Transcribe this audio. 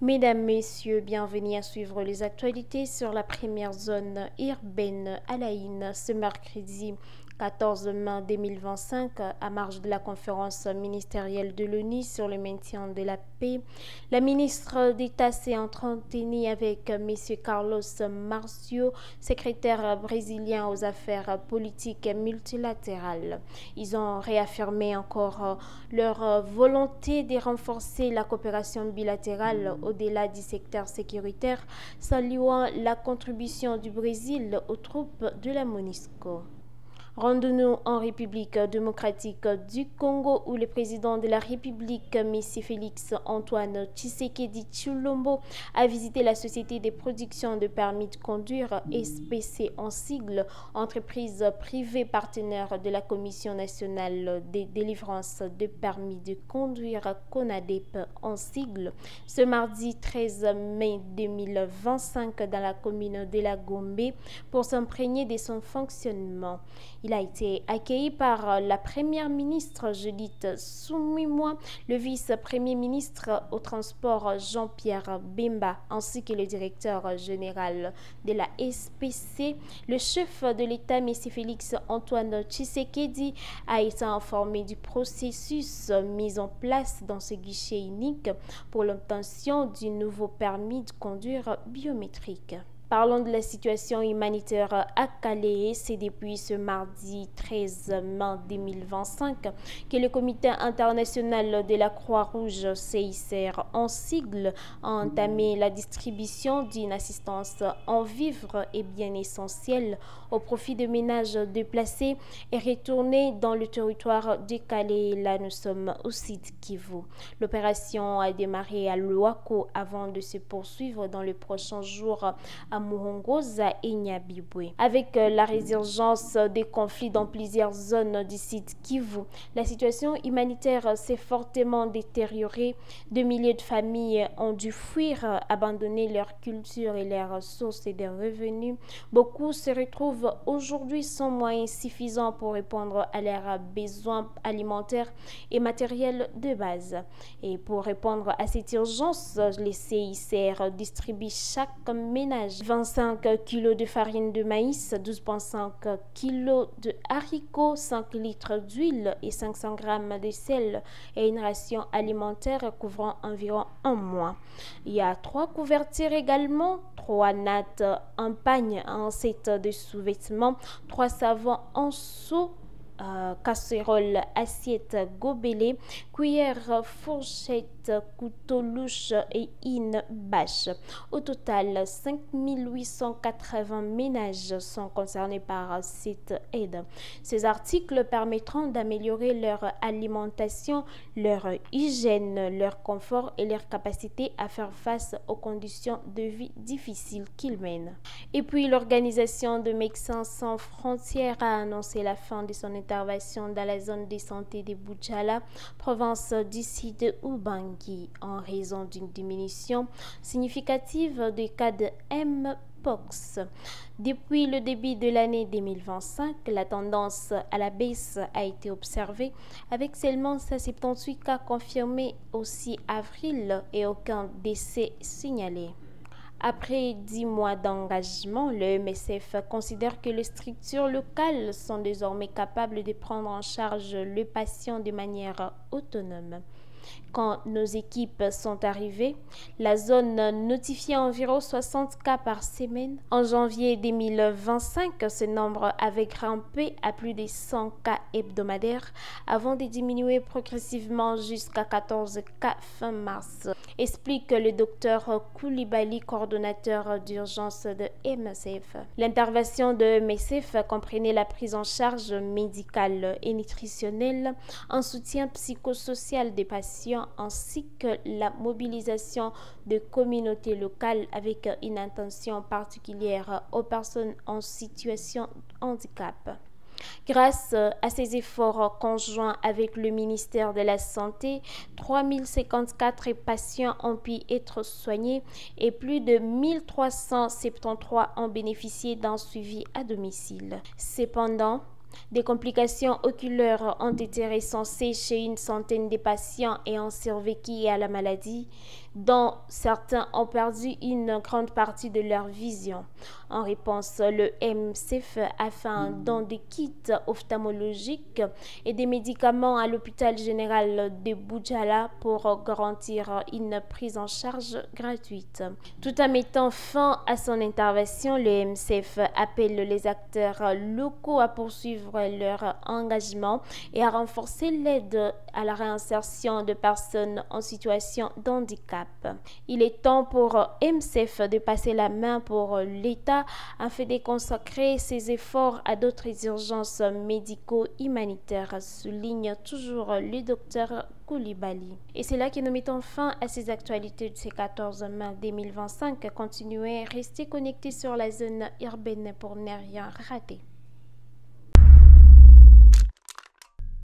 Mesdames, Messieurs, bienvenue à suivre les actualités sur la première zone urbaine à la Ine ce mercredi 14 mai 2025 à marge de la conférence ministérielle de l'ONU sur le maintien de la paix. La ministre d'État s'est entretenue avec M. Carlos Marcio, secrétaire brésilien aux affaires politiques multilatérales. Ils ont réaffirmé encore leur volonté de renforcer la coopération bilatérale au-delà du secteur sécuritaire, saluant la contribution du Brésil aux troupes de la MONUSCO. Rendons-nous en République démocratique du Congo où le président de la République, M. Félix Antoine Tshisekedi Tshilombo, a visité la société de production de permis de conduire SPC en sigle, entreprise privée partenaire de la Commission nationale de délivrance de permis de conduire CONADEP en sigle, ce mardi 13 mai 2025 dans la commune de la Gombe pour s'imprégner de son fonctionnement. Il a été accueilli par la première ministre Judith Suminwa, le vice-premier ministre au transport Jean-Pierre Bemba, ainsi que le directeur général de la SPC. Le chef de l'État, M. Félix Antoine Tshisekedi, a été informé du processus mis en place dans ce guichet unique pour l'obtention du nouveau permis de conduire biométrique. Parlons de la situation humanitaire à Calais. C'est depuis ce mardi 13 mai 2025 que le Comité international de la Croix-Rouge CICR en sigle a entamé la distribution d'une assistance en vivres et biens essentiels au profit de ménages déplacés et retournés dans le territoire de Calais. Là, nous sommes au site Kivu. L'opération a démarré à Loako avant de se poursuivre dans les prochains jours à Muhongoza et Nyabibwe. Avec la résurgence des conflits dans plusieurs zones du site Kivu, la situation humanitaire s'est fortement détériorée. Des milliers de familles ont dû fuir, abandonner leur culture et leurs sources de revenus. Beaucoup se retrouvent aujourd'hui sans moyens suffisants pour répondre à leurs besoins alimentaires et matériels de base. Et pour répondre à cette urgence, les CICR distribuent chaque ménage 25 kg de farine de maïs, 12,5 kg de haricots, 5 litres d'huile et 500 g de sel et une ration alimentaire couvrant environ un mois. Il y a 3 couvertures également, 3 nattes, un pagne, un set de sous-vêtements, 3 savons en seau, casserole, assiette, gobelet, cuillère, fourchette, couteau louche et une bâche. Au total, 5880 ménages sont concernés par cette aide. Ces articles permettront d'améliorer leur alimentation, leur hygiène, leur confort et leur capacité à faire face aux conditions de vie difficiles qu'ils mènent. Et puis, l'organisation de Médecins sans frontières a annoncé la fin de son intervention dans la zone de santé de Boudjala, province d'ici de Ubangi, en raison d'une diminution significative des cas de Mpox. Depuis le début de l'année 2025, la tendance à la baisse a été observée avec seulement 178 cas confirmés au 6 avril et aucun décès signalé. Après 10 mois d'engagement, le MSF considère que les structures locales sont désormais capables de prendre en charge le patient de manière autonome. Quand nos équipes sont arrivées, la zone notifiait environ 60 cas par semaine. En janvier 2025, ce nombre avait grimpé à plus de 100 cas hebdomadaires avant de diminuer progressivement jusqu'à 14 cas fin mars, explique le docteur Koulibaly, coordonnateur d'urgence de MSF. L'intervention de MSF comprenait la prise en charge médicale et nutritionnelle, un soutien psychosocial des patients ainsi que la mobilisation de communautés locales avec une attention particulière aux personnes en situation de handicap. Grâce à ces efforts conjoints avec le ministère de la Santé, 3054 patients ont pu être soignés et plus de 1373 ont bénéficié d'un suivi à domicile. Cependant, Des complications oculaires ont été recensées chez une centaine de patients ayant survécu à la maladie, dont certains ont perdu une grande partie de leur vision. En réponse, le MCF a fait un don de kits ophtalmologiques et des médicaments à l'hôpital général de Boudjala pour garantir une prise en charge gratuite. Tout en mettant fin à son intervention, le MCF appelle les acteurs locaux à poursuivre leur engagement et à renforcer l'aide à la réinsertion de personnes en situation de handicap. Il est temps pour MCF de passer la main pour l'État afin de consacrer ses efforts à d'autres urgences médico-humanitaires, souligne toujours le docteur Koulibaly. Et c'est là que nous mettons fin à ces actualités de ce 14 mai 2025. Continuez, restez connectés sur la zone urbaine pour ne rien rater.